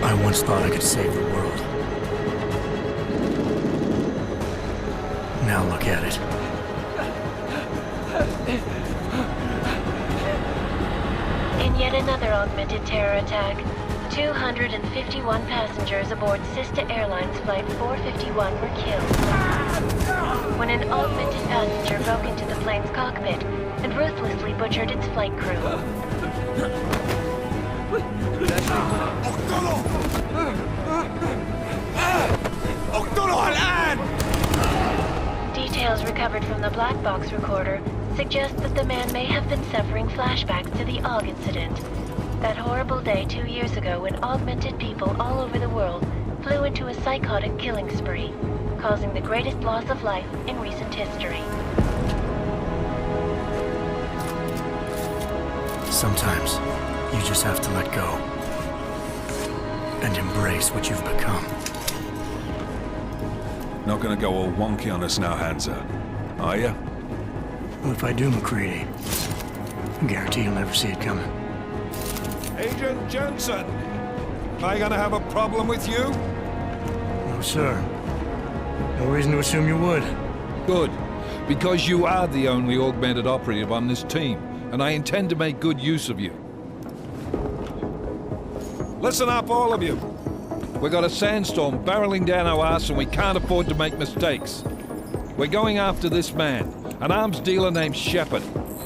I once thought I could save the world. Now look at it. In yet another augmented terror attack, 251 passengers aboard Sister Airlines Flight 451 were killed when an augmented passenger broke into the plane's cockpit and ruthlessly butchered its flight crew. Details recovered from the black box recorder suggest that the man may have been suffering flashbacks to the AUG incident. That horrible day 2 years ago when augmented people all over the world flew into a psychotic killing spree, causing the greatest loss of life in recent history. Sometimes, you just have to let go. And embrace what you've become. Not gonna go all wonky on us now, Hansa, are ya? Well, if I do, McCready, I guarantee you'll never see it coming. Agent Jensen! Am I gonna have a problem with you? No, sir. No reason to assume you would. Good. Because you are the only augmented operative on this team, and I intend to make good use of you. Listen up, all of you. We got a sandstorm barreling down our arse and we can't afford to make mistakes. We're going after this man, an arms dealer named Shepard.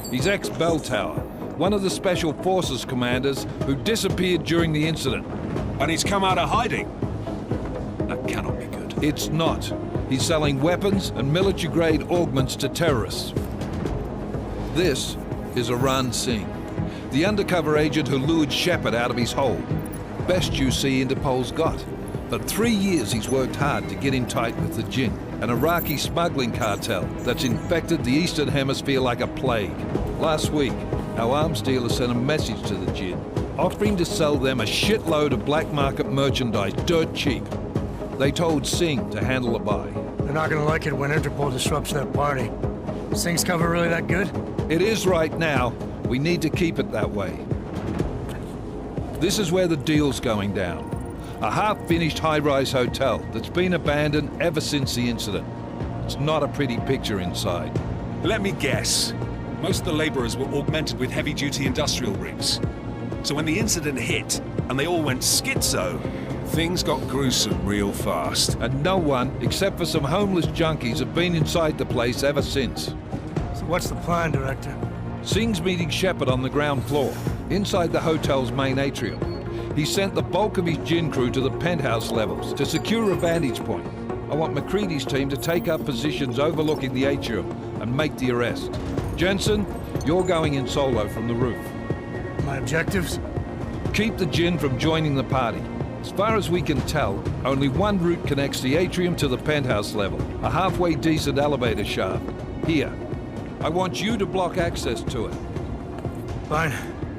He's ex-Bell Tower, one of the Special Forces commanders who disappeared during the incident. And he's come out of hiding? That cannot be good. It's not. He's selling weapons and military-grade augments to terrorists. This is Aran Singh, the undercover agent who lured Shepard out of his hole. Best you see Interpol's got. For 3 years he's worked hard to get in tight with the Jinn, an Iraqi smuggling cartel that's infected the Eastern Hemisphere like a plague. Last week, our arms dealer sent a message to the Jinn, offering to sell them a shitload of black market merchandise dirt cheap. They told Singh to handle the buy. They're not gonna like it when Interpol disrupts their party. Singh's cover really that good? It is right now. We need to keep it that way. This is where the deal's going down. A half-finished high-rise hotel that's been abandoned ever since the incident. It's not a pretty picture inside. Let me guess. Most of the laborers were augmented with heavy-duty industrial rigs. So when the incident hit, and they all went schizo, things got gruesome real fast. And no one, except for some homeless junkies, have been inside the place ever since. So what's the plan, Director? Singh's meeting Shepard on the ground floor, inside the hotel's main atrium. He sent the bulk of his Jinn crew to the penthouse levels to secure a vantage point. I want McCready's team to take up positions overlooking the atrium and make the arrest. Jensen, you're going in solo from the roof. My objectives? Keep the Jinn from joining the party. As far as we can tell, only one route connects the atrium to the penthouse level, a halfway decent elevator shaft. Here. I want you to block access to it. Fine.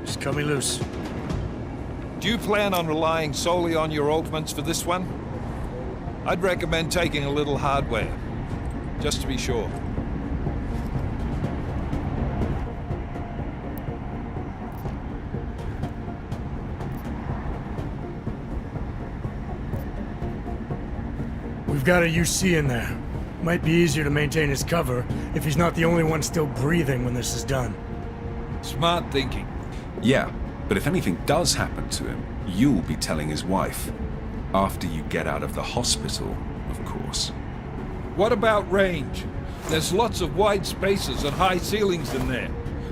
Just cut me loose. Do you plan on relying solely on your augments for this one? I'd recommend taking a little hardware, just to be sure. We've got a UC in there. Might be easier to maintain his cover if he's not the only one still breathing when this is done. Smart thinking. Yeah, but if anything does happen to him, you'll be telling his wife. After you get out of the hospital, of course. What about range? There's lots of wide spaces and high ceilings in there,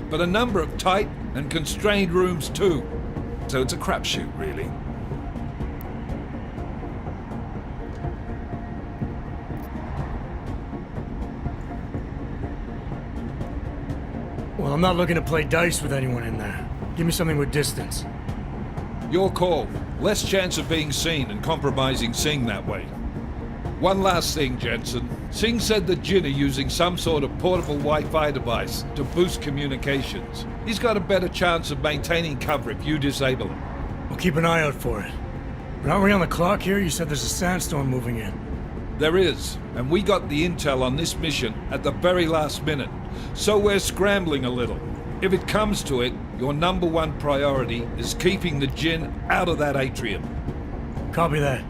but a number of tight and constrained rooms too. So it's a crapshoot, really. Well, I'm not looking to play dice with anyone in there. Give me something with distance. Your call. Less chance of being seen and compromising Singh that way. One last thing, Jensen. Singh said the Jinn are using some sort of portable Wi-Fi device to boost communications. He's got a better chance of maintaining cover if you disable it. We'll keep an eye out for it. But aren't we on the clock here? You said there's a sandstorm moving in. There is, and we got the intel on this mission at the very last minute, so we're scrambling a little. If it comes to it, your #1 priority is keeping the Jinn out of that atrium. Copy that.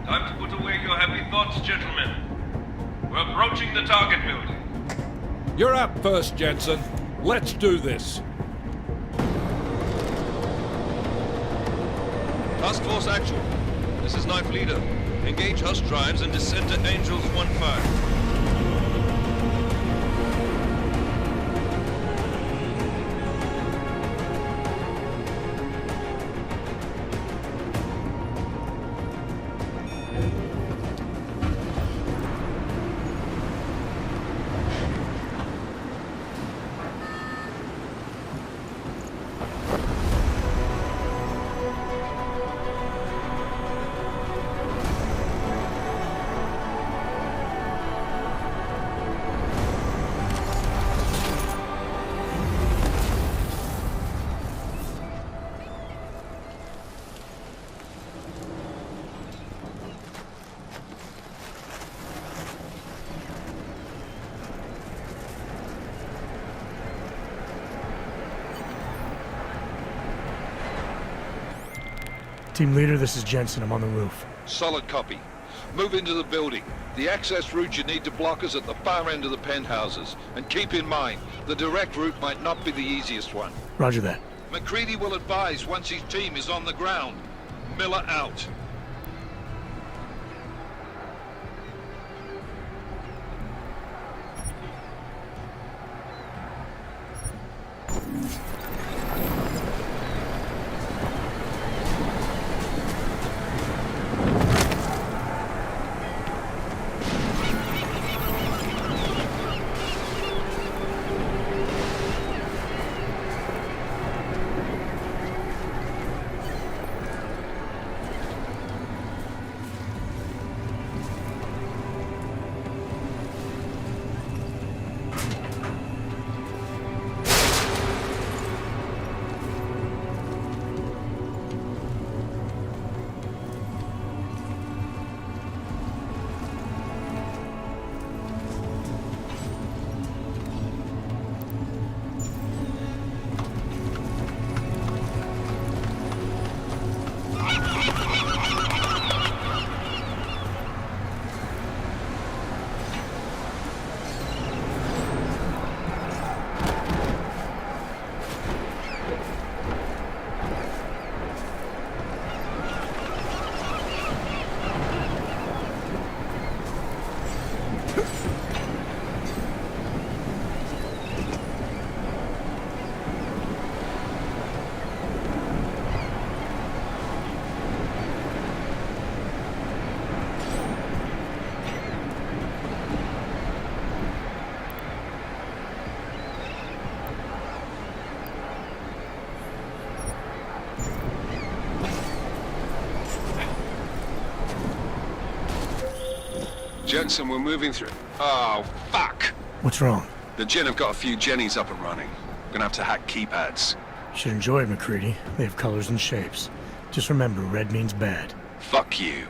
Time to put away your heavy thoughts, gentlemen. We're approaching the target building. You're up first, Jensen. Let's do this. Task Force Actual. This is Knife Leader. Engage Hush drives and descend to Angels 1-5. Team leader, this is Jensen. I'm on the roof. Solid copy. Move into the building. The access route you need to block is at the far end of the penthouses. And keep in mind, the direct route might not be the easiest one. Roger that. McCready will advise once his team is on the ground. Miller out. Jensen, we're moving through. Oh, fuck! What's wrong? The Gen have got a few Jennies up and running. Gonna have to hack keypads. Should enjoy it, McCready. They have colors and shapes. Just remember, red means bad. Fuck you.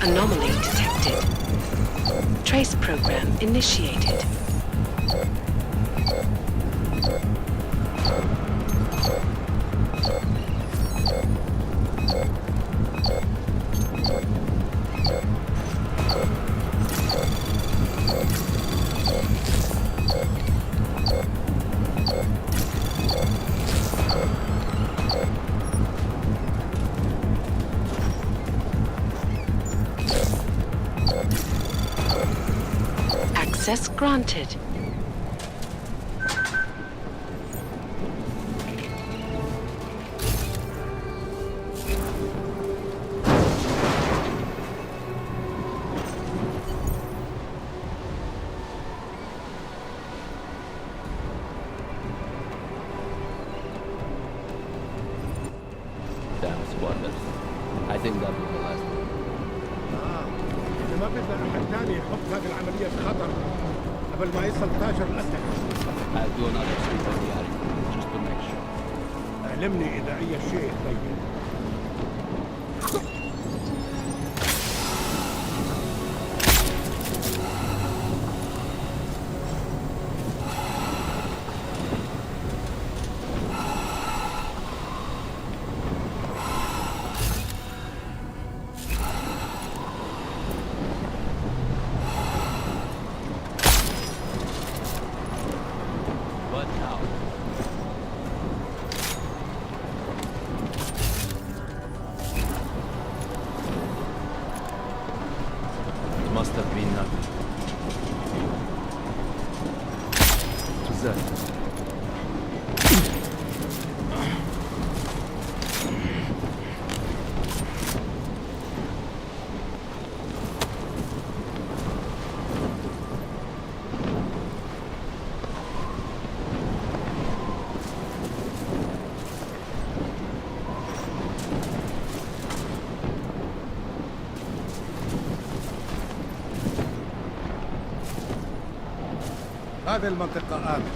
Anomaly detected. Trace program initiated. Access granted. Damn spoilers. I think that was the last one. إذا ما بدنا أحد تاني يحط هذه العملية في خطر قبل ما يصل تاجر الأسلحة. I'll do another sweep on the area, just to make sure. علمني إذا أي شيء تبين. What now? It must have been nothing. What was that? هذه المنطقة آمنة.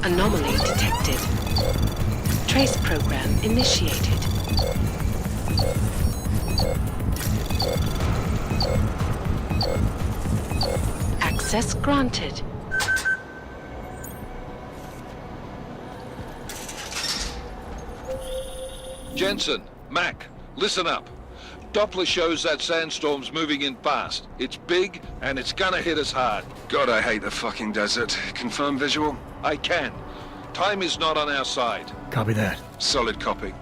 Anomaly detected. Trace program initiated. Access granted. Jensen, Mac, listen up. Doppler shows that sandstorm's moving in fast. It's big, and it's gonna hit us hard. God, I hate the fucking desert. Confirm visual? I can. Time is not on our side. Copy that. Solid copy.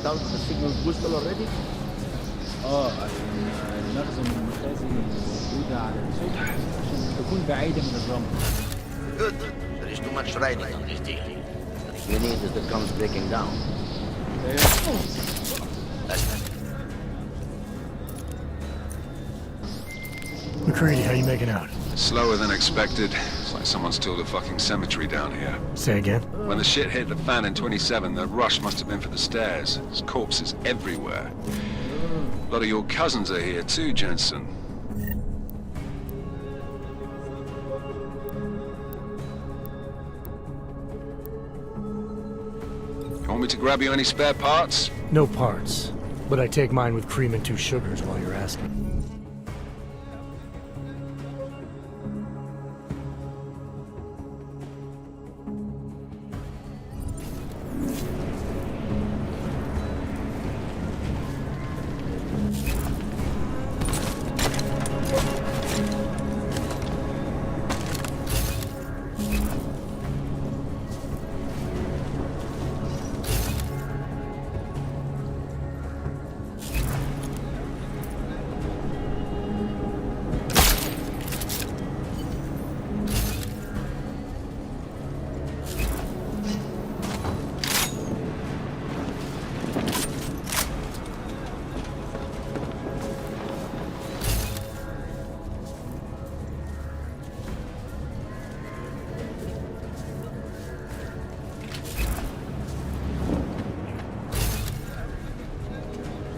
installed the signal booster already? عشان المخزن المخازن موجودة على السطح عشان تكون بعيدة من الرمل. Good. There is too much riding on this deal. The thing we need is the guns breaking down. That's that. McCready, how you making out? Slower than expected. It's like someone's tilled a fucking cemetery down here. Say again? When the shit hit the fan in 27, the rush must have been for the stairs. There's corpses everywhere. A lot of your cousins are here too, Jensen. You want me to grab you any spare parts? No parts. But I take mine with cream and 2 sugars while you're asking.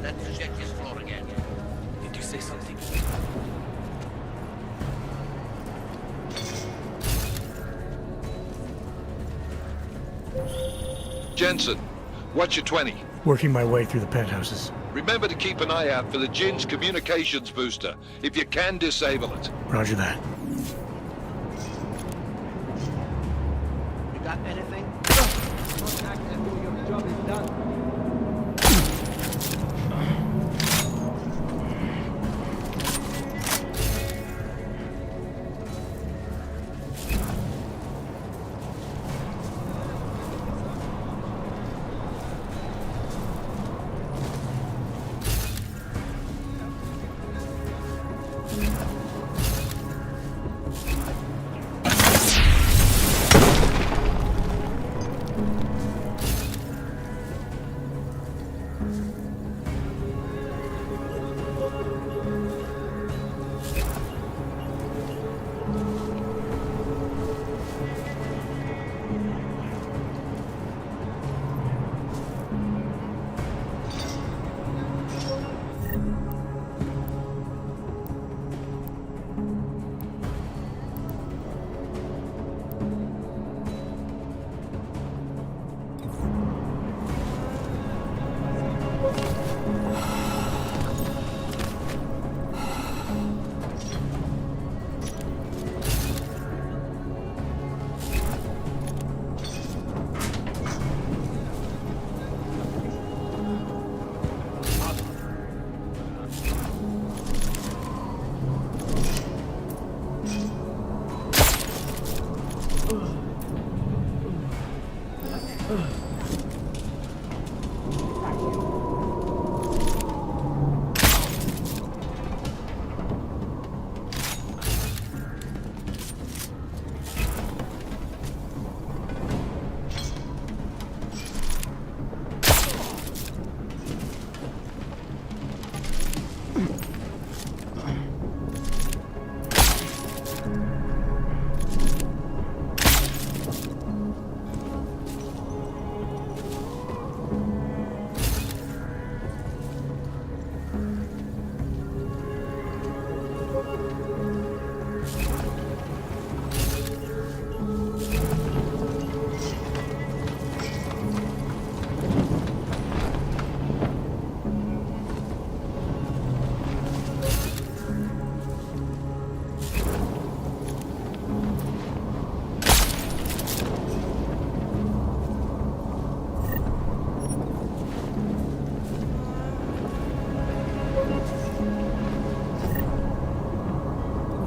Let's check this floor again. Did you say something? Jensen, watch your 20. Working my way through the penthouses. Remember to keep an eye out for the Jinn's communications booster. If you can, disable it. Roger that. You got anything? Contact and your job is done.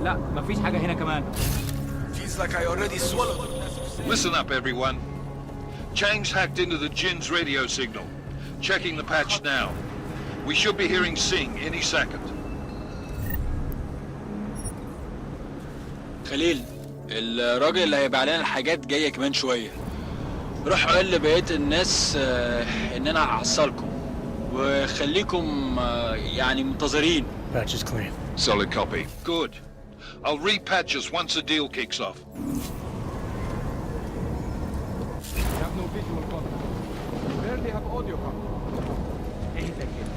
لا مفيش حاجة هنا كمان. Feels like I already swallowed. Listen up, everyone. Chang's hacked into the Jinn's radio signal. Checking the patch now. We should be hearing Singh any second. خليل، الراجل اللي هيبقى علينا الحاجات جاية كمان شوية. روح قول لبقية الناس إن أنا هحصلكم وخليكم يعني منتظرين. Patch is clean. Solid copy. Good. I'll repatch us once the deal kicks off. We have no visual contact. We barely have audio contact. ايه ده كده؟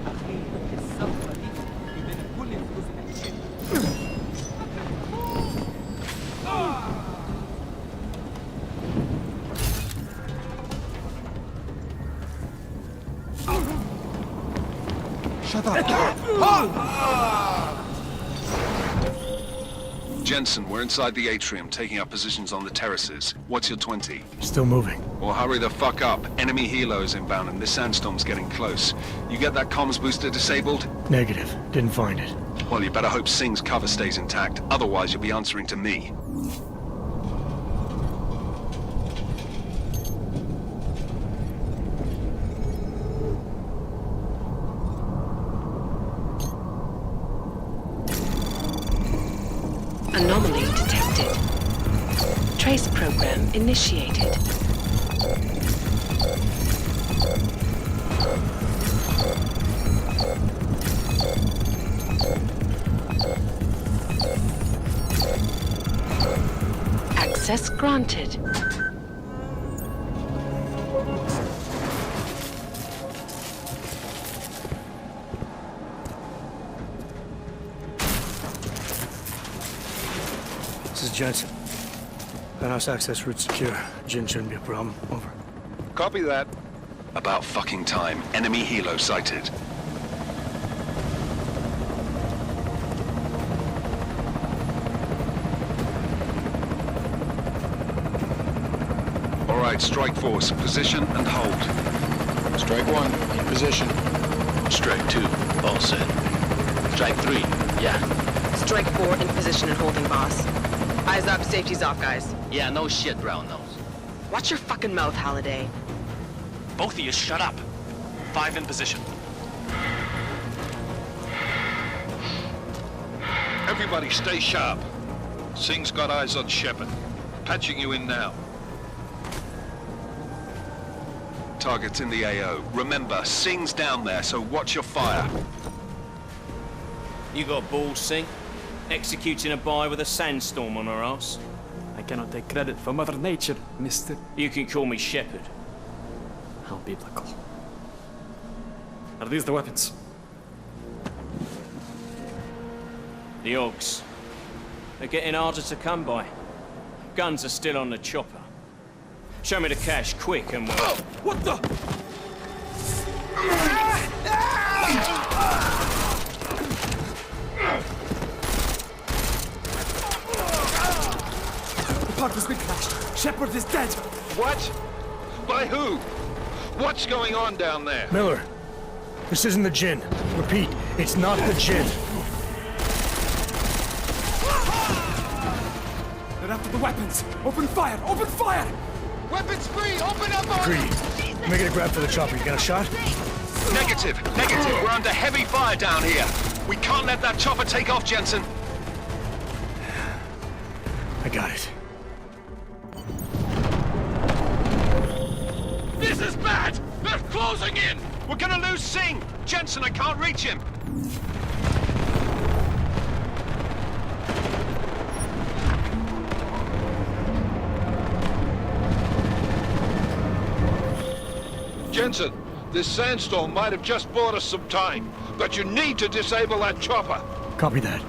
أخيرا الصفقة دي يبقى كل الفلوس اللي هتشيلها. Shut up! Jensen, we're inside the atrium, taking up positions on the terraces. What's your 20? Still moving. Well, hurry the fuck up. Enemy helos inbound and this sandstorm's getting close. You get that comms booster disabled? Negative. Didn't find it. Well, you better hope Singh's cover stays intact. Otherwise, you'll be answering to me. Anomaly detected. Trace program initiated. Access granted. This is Jensen. Penthouse access route secure. Jin shouldn't be a problem. Over. Copy that. About fucking time. Enemy helo sighted. All right, strike force. Position and hold. Strike 1, in position. Strike 2, all set. Strike 3, yeah. Strike 4 in position and holding, boss. Eyes up, safety's off, guys. Yeah, no shit, brown nose. Watch your fucking mouth, Halliday. Both of you shut up. 5 in position. Everybody stay sharp. Singh's got eyes on Shepard. Patching you in now. Target's in the AO. Remember, Singh's down there, so watch your fire. You got balls, Singh? Executing a buy with a sandstorm on our ass? I cannot take credit for Mother Nature, mister. You can call me Shepard. How biblical. Are these the weapons? The Ogs. They're getting harder to come by. Guns are still on the chopper. Show me the cash, quick, and we'll... What the? The park has been crashed. Shepard is dead. What? By who? What's going on down there? Miller, this isn't the Jinn. Repeat, it's not the Jinn. They're after the weapons. Open fire! Open fire! Weapons free! Open up on Greedy. Making a grab for the chopper. You got a shot? Negative. We're under heavy fire down here. We can't let that chopper take off, Jensen. I got it. This is bad! They're closing in! We're gonna lose Singh! Jensen, I can't reach him! Jensen, this sandstorm might have just bought us some time, but you need to disable that chopper. Copy that.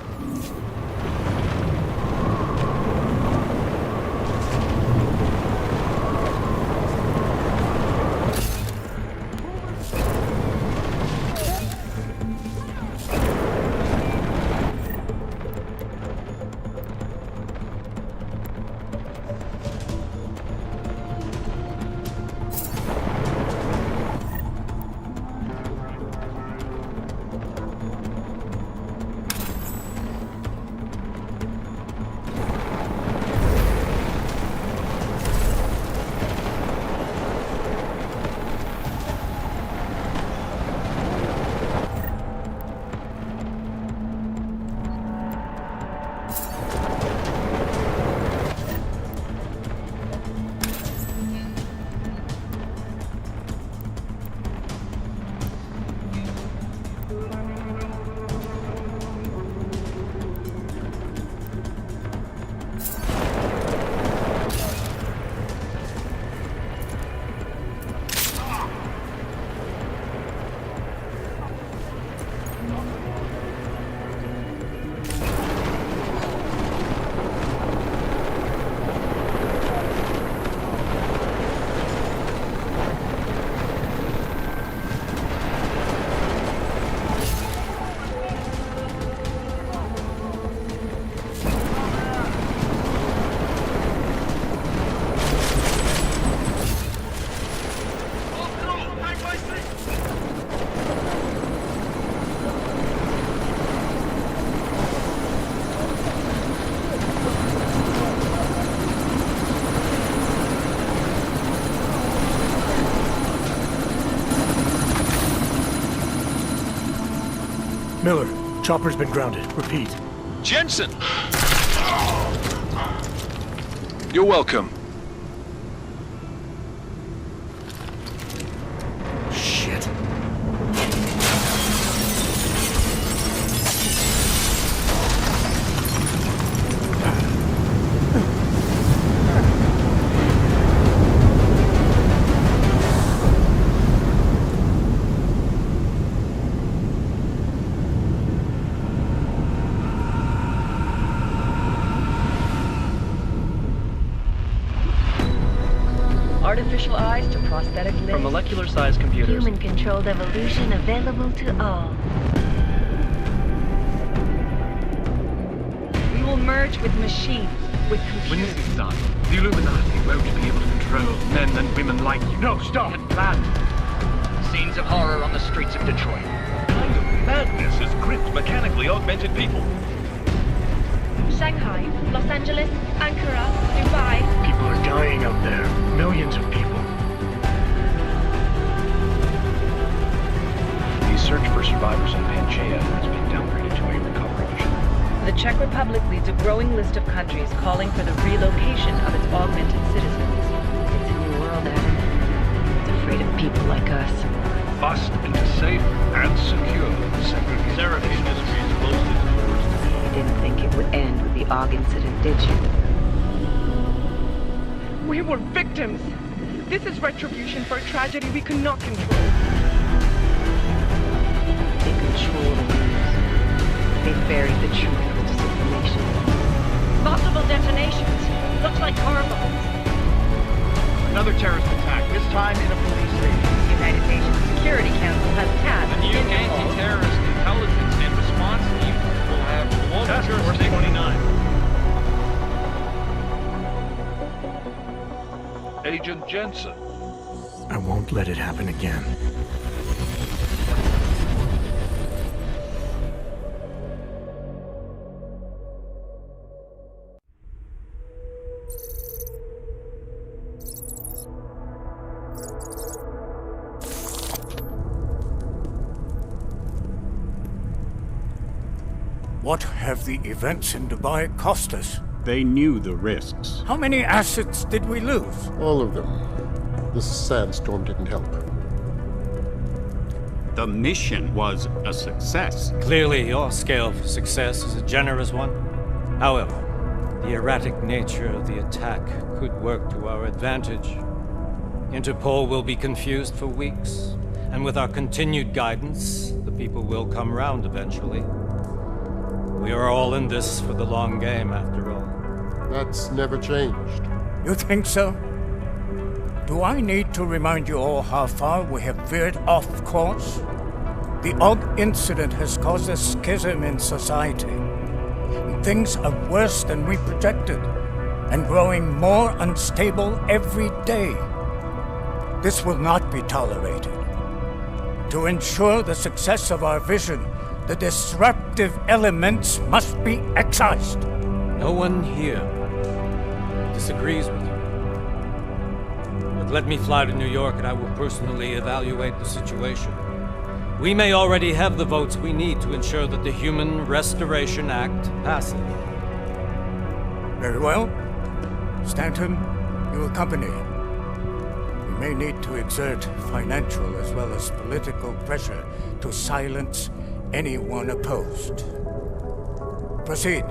Miller, chopper's been grounded. Repeat. Jensen! You're welcome. Shit. Artificial eyes to prosthetic limbs. From molecular-sized computers. Human-controlled evolution available to all. We will merge with machines, with computers. When this is done, the Illuminati won't be able to control men and women like you. No, stop! And planned. Scenes of horror on the streets of Detroit. What kind of madness has gripped mechanically augmented people? Shanghai, Los Angeles, Ankara, Dubai. People are dying out there. Millions of people. The search for survivors in Pangaea has been downgraded to a recovery mission. The Czech Republic leads a growing list of countries calling for the relocation of its augmented citizens. It's a new world, Adam. It's afraid of people like us. Bust into safe and secure segregation. Seraph's industry is closely towards You didn't think it would end with the AUG incident, did you? We were victims. This is retribution for a tragedy we could not control. They control the news. They buried the truth with disinformation. Multiple detonations. Looks like car bombs. Another terrorist attack, this time in a police station. The United Nations Security Council has tasked The new Interpol. anti-terrorist intelligence and response team will have global jurisdiction. 29. Agent Jensen. I won't let it happen again. What have the events in Dubai cost us? They knew the risks. How many assets did we lose? All of them. This sandstorm didn't help. The mission was a success. Clearly, your scale for success is a generous one. However, the erratic nature of the attack could work to our advantage. Interpol will be confused for weeks, and with our continued guidance, the people will come round eventually. We are all in this for the long game, after all. That's never changed. You think so? Do I need to remind you all how far we have veered off course? The AUG incident has caused a schism in society. Things are worse than we projected, and growing more unstable every day. This will not be tolerated. To ensure the success of our vision, the disruptive elements must be excised. No one here disagrees with you. But let me fly to New York and I will personally evaluate the situation. We may already have the votes we need to ensure that the Human Restoration Act passes. Very well. Stanton, you accompany. We may need to exert financial as well as political pressure to silence anyone opposed. Proceed.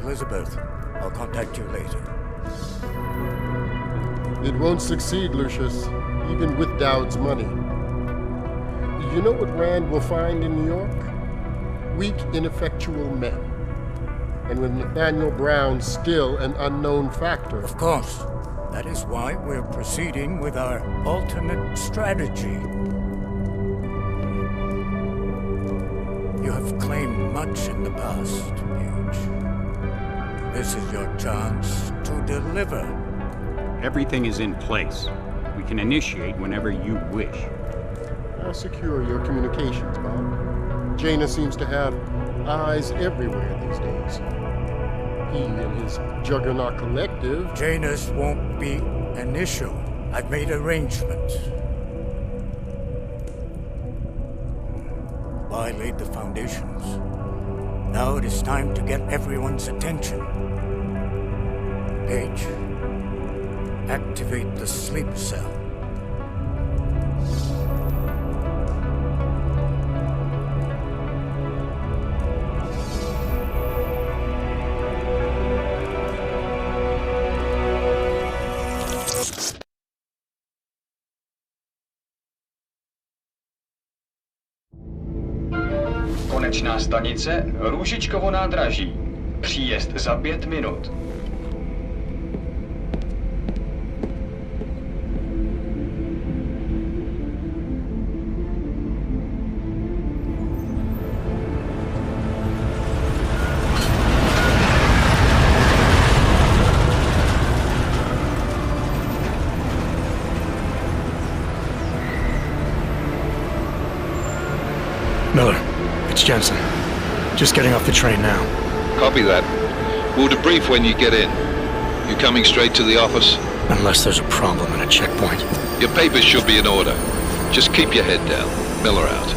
Elizabeth, I'll contact you later. It won't succeed, Lucius, even with Dowd's money. You know what Rand will find in New York? Weak, ineffectual men. And with Nathaniel Brown still an unknown factor. Of course. That is why we're proceeding with our alternate strategy. You have claimed much in the past, Huge. This is your chance to deliver. Everything is in place. We can initiate whenever you wish. How secure are your communications, Bob? Jaina seems to have eyes everywhere these days. He and his Juggernaut Collective... Jaina's won't be an issue. I've made arrangements. Dubai laid the foundations. Now it is time to get everyone's attention. Page, activate the sleep cell. Konečná stanice Růžičkovo nádraží. Příjezd za 5 minut. Miller, it's Jensen. Just getting off the train now. Copy that. We'll debrief when you get in. You coming straight to the office? Unless there's a problem at a checkpoint. Your papers should be in order. Just keep your head down. Miller out.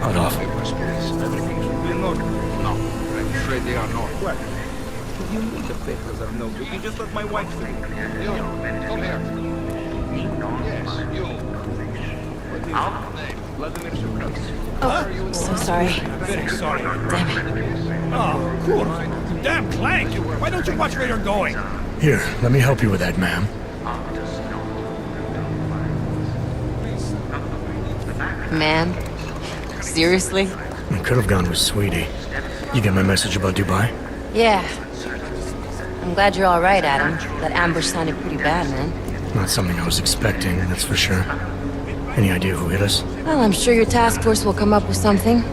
Hot off. Everything should be in order. No, I'm afraid they are not. What? You mean the papers are no good? You just let my wife do it. You, come here. Yes, you. What is your name? Vladimir Shukrovsky. Oh, so sorry. Very sorry. Damn it. Oh, cool. Damn clank! Why don't you watch where you're going? Here, let me help you with that, ma'am. Ma'am? Seriously? I could have gone with Sweetie. You get my message about Dubai? Yeah. I'm glad you're all right, Adam. That ambush sounded pretty bad, man. Not something I was expecting, that's for sure. Any idea who hit us? Well, I'm sure your task force will come up with something.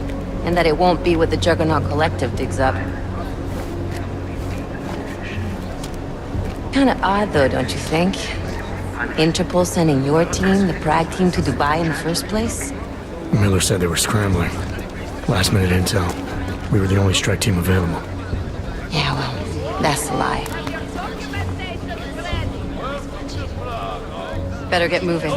And that it won't be what the Juggernaut Collective digs up. Kinda odd, though, don't you think? Interpol sending your team, the Prague team, to Dubai in the first place? Miller said they were scrambling. Last minute intel. We were the only strike team available. Yeah, well, that's a lie. Better get moving.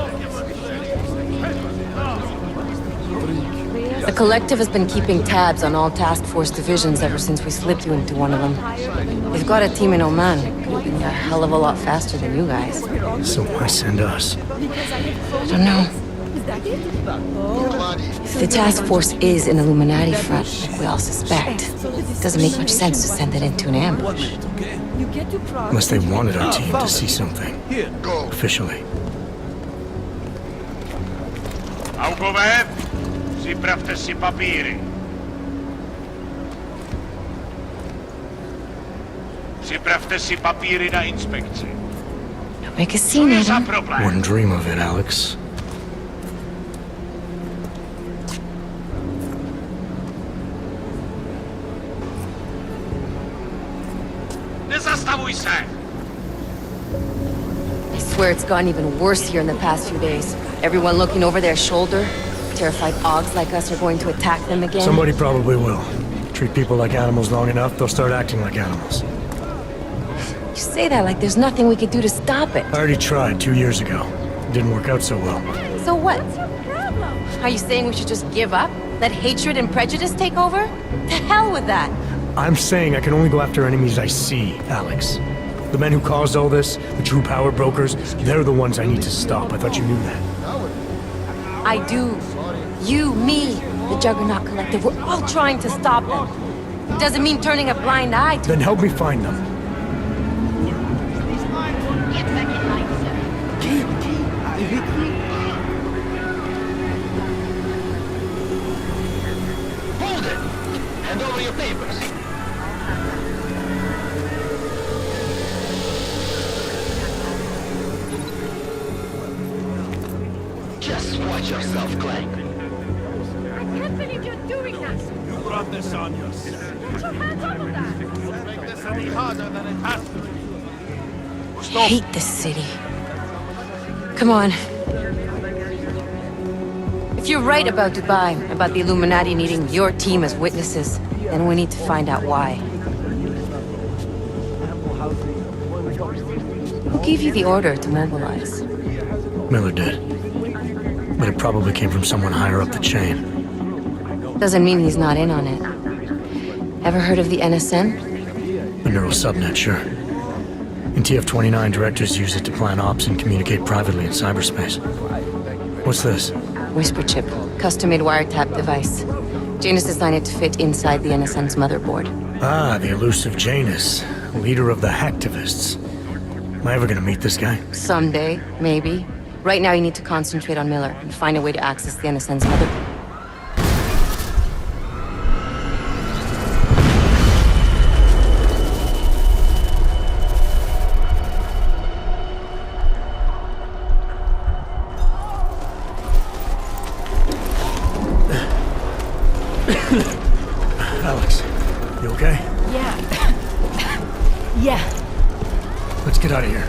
The Collective has been keeping tabs on all task force divisions ever since we slipped you into one of them. They've got a team in Oman. Could have been a hell of a lot faster than you guys. So why send us? I don't know. If the task force is an Illuminati front, like we all suspect, it doesn't make much sense to send it into an ambush. Unless they wanted our team to see something. Officially. Augové, připravte si papíry. Připravte si papíry na inspekci. Don't make a scene, Adam. Wouldn't dream of it, Alex. Nezastavuj se! I swear it's gotten even worse here in the past few days. Everyone looking over their shoulder. Terrified Augs like us are going to attack them again. Somebody probably will. Treat people like animals long enough, they'll start acting like animals. You say that like there's nothing we could do to stop it. I already tried 2 years ago. It didn't work out so well. So what? Are you saying we should just give up? Let hatred and prejudice take over? To hell with that! I'm saying I can only go after enemies I see, Alex. The men who caused all this, the true power brokers, they're the ones I need to stop. I thought you knew that. I do. You, me, the Juggernaut Collective, we're all trying to stop them. It doesn't mean turning a blind eye to Then help me find them. Hold it! Hand over your papers. Just watch yourself, Clank. I can't believe you're doing that! You brought this on yourself. Put your hands off of that! You'll make this any harder than it has to be. I hate this city. Come on. If you're right about Dubai, about the Illuminati needing your team as witnesses, then we need to find out why. Who gave you the order to mobilize? Miller did. But it probably came from someone higher up the chain. Doesn't mean he's not in on it. Ever heard of the NSN? The neural subnet, sure. In TF-29, directors use it to plan ops and communicate privately in cyberspace. What's this? Whisper chip. Custom-made wiretap device. Janus designed it to fit inside the NSN's motherboard. Ah, the elusive Janus. Leader of the hacktivists. Am I ever gonna meet this guy? Someday, maybe. Right now you need to concentrate on Miller and find a way to access the NSN's motherboard. Alex, you okay? Yeah. Yeah. Let's get out of here.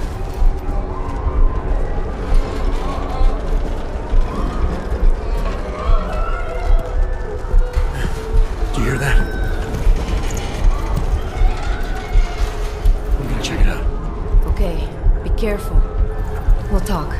Do you hear that? I'm gonna check it out. Okay, be careful. We'll talk.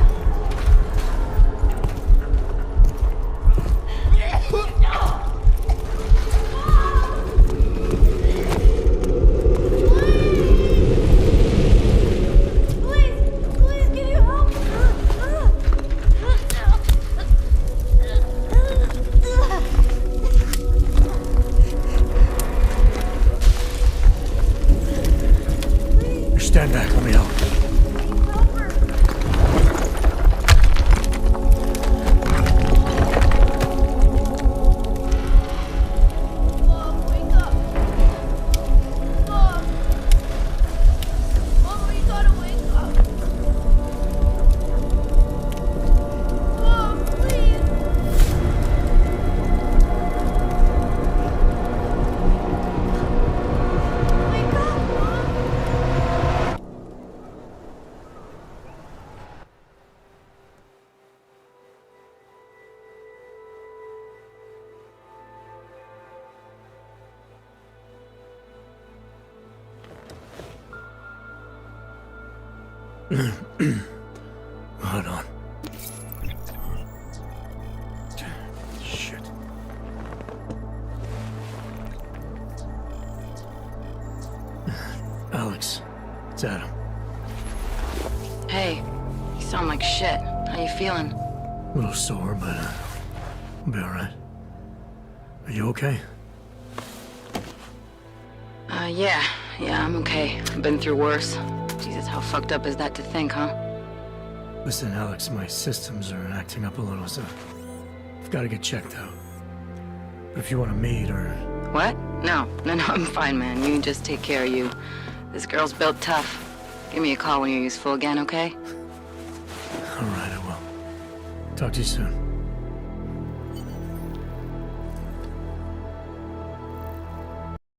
Stand back, let me help. Hold on. Shit. Alex, it's Adam. Hey, you sound like shit. How you feeling? A little sore, but I'll be alright. Are you okay? Yeah, I'm okay. I've been through worse. Jesus, how fucked up is that to think, huh? Listen, Alex, my systems are acting up a little, so I've got to get checked out. But if you want to meet or... What? No, I'm fine, man. You just take care of you. This girl's built tough. Give me a call when you're useful again, okay? Alright, I will. Talk to you soon.